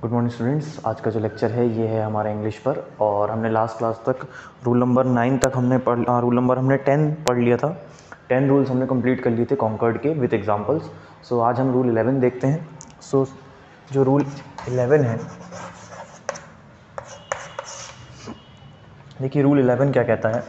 Good morning students. आज का जो लेक्चर है ये है हमारा इंग्लिश पर, और हमने लास्ट क्लास तक रूल नंबर 9 तक हमने 10 पढ़ लिया था। 10 रूल्स हमने कंप्लीट कर लिए थे कॉन्कर्ड के विद एग्जांपल्स। सो आज हम रूल 11 देखते हैं। सो जो रूल 11 है, देखिए रूल 11 क्या कहता है।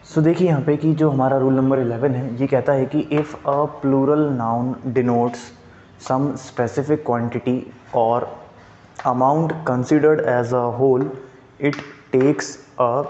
सो देखिए यहाँ पे कि जो हमारा रूल नंबर 11 है ये कहता है कि if a plural noun denotes some specific quantity और amount considered as a whole it takes a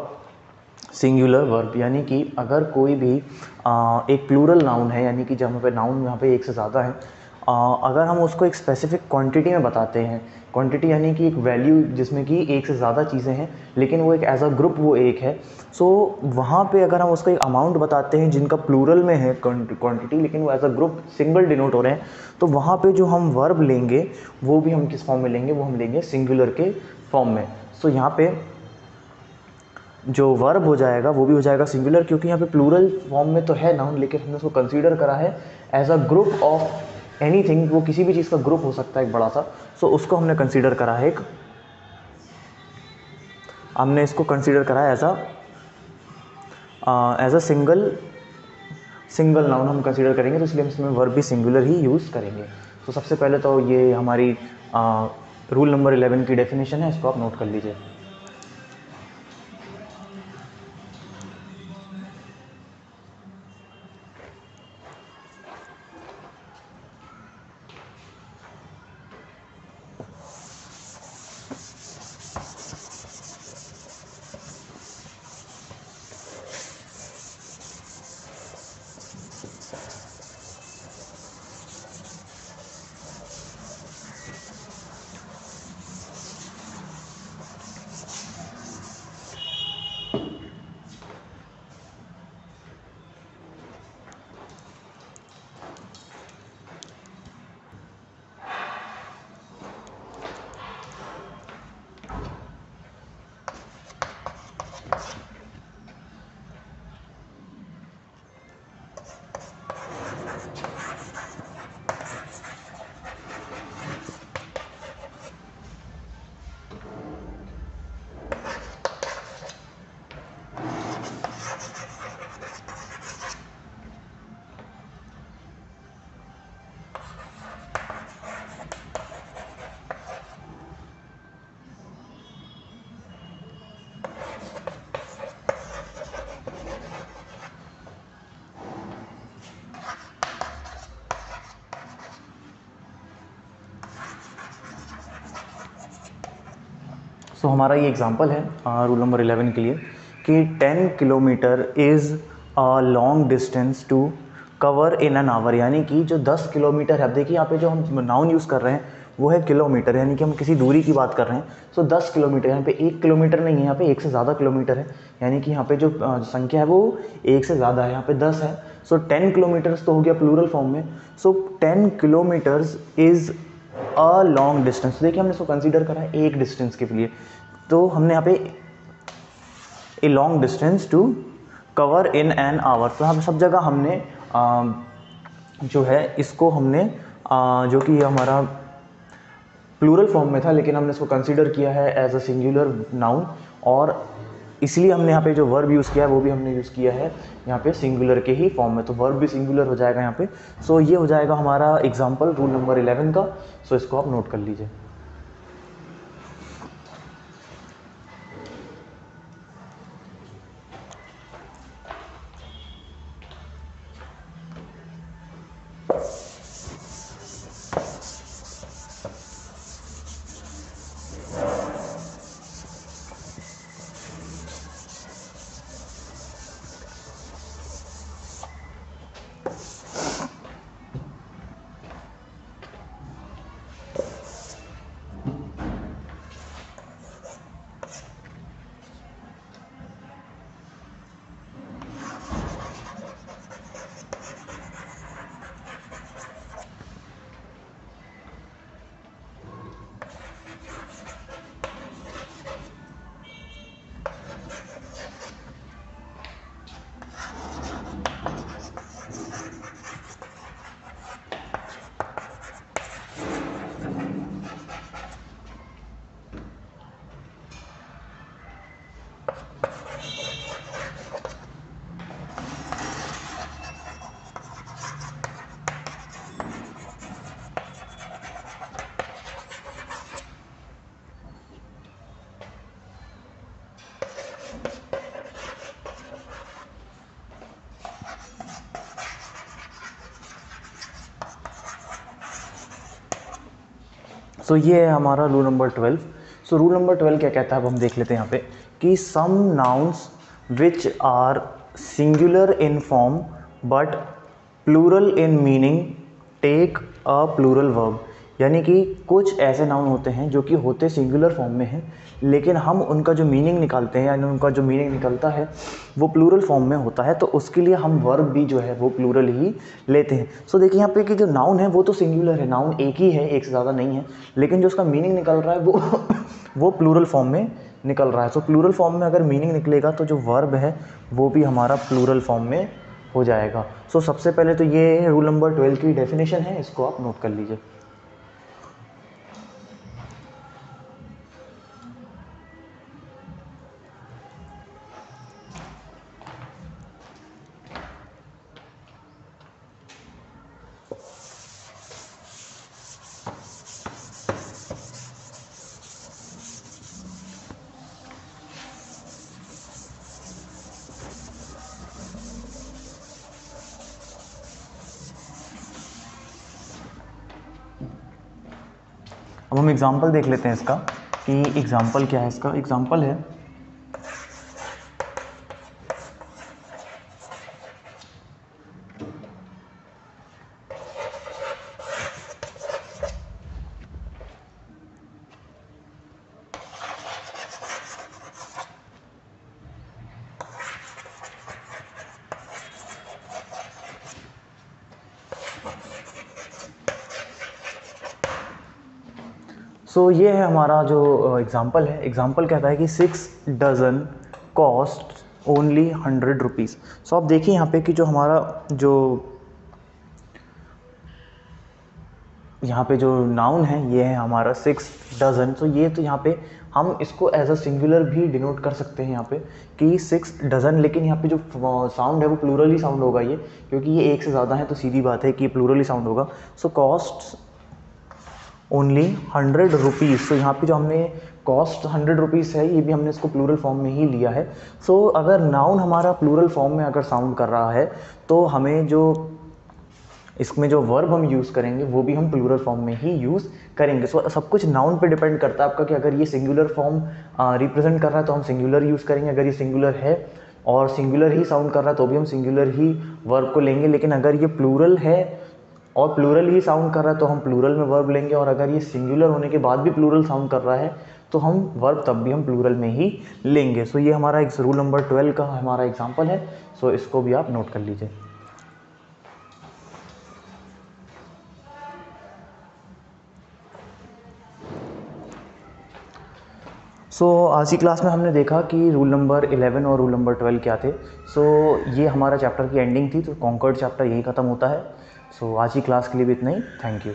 singular verb. यानी कि अगर कोई भी एक प्लूरल नाउन है, यानी कि जहाँ पे नाउन यहाँ पे एक से ज़्यादा है, अगर हम उसको एक स्पेसिफिक क्वांटिटी में बताते हैं, क्वांटिटी यानी कि एक वैल्यू जिसमें कि एक से ज़्यादा चीज़ें हैं लेकिन वो एक एज अ ग्रुप वो एक है, सो वहाँ पे अगर हम उसको एक अमाउंट बताते हैं जिनका प्लूरल में है क्वांटिटी लेकिन वो as a group single denote हो रहे हैं, तो वहाँ पे जो हम वर्ब लेंगे वो भी हम किस फॉर्म में लेंगे, वो हम लेंगे सिंगुलर के फॉर्म में। सो यहाँ पे जो वर्ब हो जाएगा वो भी हो जाएगा सिंगुलर, क्योंकि यहाँ पे प्लूरल फॉर्म में तो है नाउन लेकिन हमने उसको कंसीडर करा है as a group of anything. वो किसी भी चीज़ का ग्रुप हो सकता है एक बड़ा सा, सो उसको हमने कंसीडर करा है हमने इसको कंसीडर करा है एज अ सिंगल नाउन हम कंसीडर करेंगे, तो इसलिए हम इसमें वर्ब भी सिंगुलर ही यूज़ करेंगे। तो सबसे पहले तो ये हमारी रूल नंबर 11 की डेफिनेशन है, इसको आप नोट कर लीजिए। सो हमारा ये एग्जांपल है रूल नंबर 11 के लिए कि 10 kilometre is a long distance to cover in an hour. यानी कि जो 10 किलोमीटर है, अब देखिए यहाँ पे जो हम नाउन यूज़ कर रहे हैं वो है किलोमीटर, यानी कि हम किसी दूरी की बात कर रहे हैं। सो 10 किलोमीटर, यहाँ पे 1 किलोमीटर नहीं है, यहाँ पे एक से ज़्यादा किलोमीटर है, यानी कि यहाँ पे जो संख्या है वो एक से ज़्यादा है, यहाँ पे 10 है। सो 10 किलोमीटर्स तो हो गया प्लूरल फॉर्म में। सो 10 kilometres is a long distance. देखिए हमने इसको कंसीडर करा है एक डिस्टेंस के लिए, तो हमने यहाँ पे a long distance to cover in an hour, तो यहाँ पे सब जगह हमने जो है इसको हमने जो कि हमारा प्लूरल फॉर्म में था लेकिन हमने इसको कंसीडर किया है एज अ सिंगुलर नाउन, और इसलिए हमने यहाँ पे जो वर्ब यूज़ किया है वो भी हमने यूज़ किया है यहाँ पे सिंगुलर के ही फॉर्म में, तो वर्ब भी सिंगुलर हो जाएगा यहाँ पे। सो ये हो जाएगा हमारा एग्जाम्पल रूल नंबर 11 का। सो इसको आप नोट कर लीजिए। सो ये है हमारा rule number 12। So rule number 12 क्या कहता है अब हम देख लेते हैं यहाँ पे कि some nouns which are singular in form but plural in meaning take a plural verb. यानी कि कुछ ऐसे नाउन होते हैं जो कि होते सिंगुलर फॉर्म में हैं, लेकिन हम उनका जो मीनिंग निकालते हैं यानी उनका जो मीनिंग निकलता है वो प्लूरल फॉर्म में होता है, तो उसके लिए हम वर्ब भी जो है वो प्लूरल ही लेते हैं। सो देखिए यहाँ पे कि जो नाउन है वो तो सिंगुलर है, नाउन एक ही है, एक से ज़्यादा नहीं है, लेकिन जो उसका मीनिंग निकल रहा है वो प्लूरल फॉर्म में निकल रहा है। सो प्लूरल फॉर्म में अगर मीनिंग निकलेगा तो जो वर्ब है वो भी हमारा प्लूरल फॉर्म में हो जाएगा। सो सबसे पहले तो ये रूल नंबर 12 की डेफिनेशन है, इसको आप नोट कर लीजिए। अब हम एग्जाम्पल देख लेते हैं इसका कि एग्जाम्पल क्या है। इसका एग्जाम्पल है सो ये है हमारा जो एग्ज़ाम्पल है। एग्ज़ाम्पल कहता है कि 6 डज़न कॉस्ट ओनली 100 रुपीज़। सो आप देखिए यहाँ पे कि जो हमारा जो यहाँ पे जो नाउन है ये है हमारा 6 डज़न। तो ये तो यहाँ पे हम इसको एज अ सिंगुलर भी डिनोट कर सकते हैं यहाँ पे कि 6 डज़न, लेकिन यहाँ पे जो साउंड है वो प्लूरल ही साउंड होगा ये, क्योंकि ये एक से ज़्यादा है तो सीधी बात है कि ये प्लूरल ही साउंड होगा। So cost only 100 rupees. तो यहाँ पे जो हमने कॉस्ट 100 रुपीज़ है ये भी हमने इसको प्लूरल फॉर्म में ही लिया है। सो अगर नाउन हमारा प्लूरल फॉर्म में अगर साउंड कर रहा है तो हमें जो इसमें जो वर्ब हम यूज़ करेंगे वो भी हम प्लूरल फॉर्म में ही यूज़ करेंगे। सो सब कुछ नाउन पे डिपेंड करता है आपका कि अगर ये सिंगुलर फॉर्म रिप्रेजेंट कर रहा है तो हम सिंगुलर यूज़ करेंगे, अगर ये सिंगुलर है और सिंगुलर ही साउंड कर रहा है तो भी हम सिंगुलर ही वर्ब को लेंगे, लेकिन अगर ये प्लूरल है और प्लूरल ही साउंड कर रहा है तो हम प्लूरल में वर्ब लेंगे, और अगर ये सिंगुलर होने के बाद भी प्लूरल साउंड कर रहा है तो हम वर्ब तब भी हम प्लूरल में ही लेंगे। सो ये हमारा एक रूल नंबर 12 का हमारा एग्जाम्पल है। सो इसको भी आप नोट कर लीजिए। आज की क्लास में हमने देखा कि रूल नंबर 11 और रूल नंबर 12 क्या थे। ये हमारा चैप्टर की एंडिंग थी, तो कॉन्कर्ड चैप्टर यही ख़त्म होता है। आज की क्लास के लिए भी इतना ही। Thank you.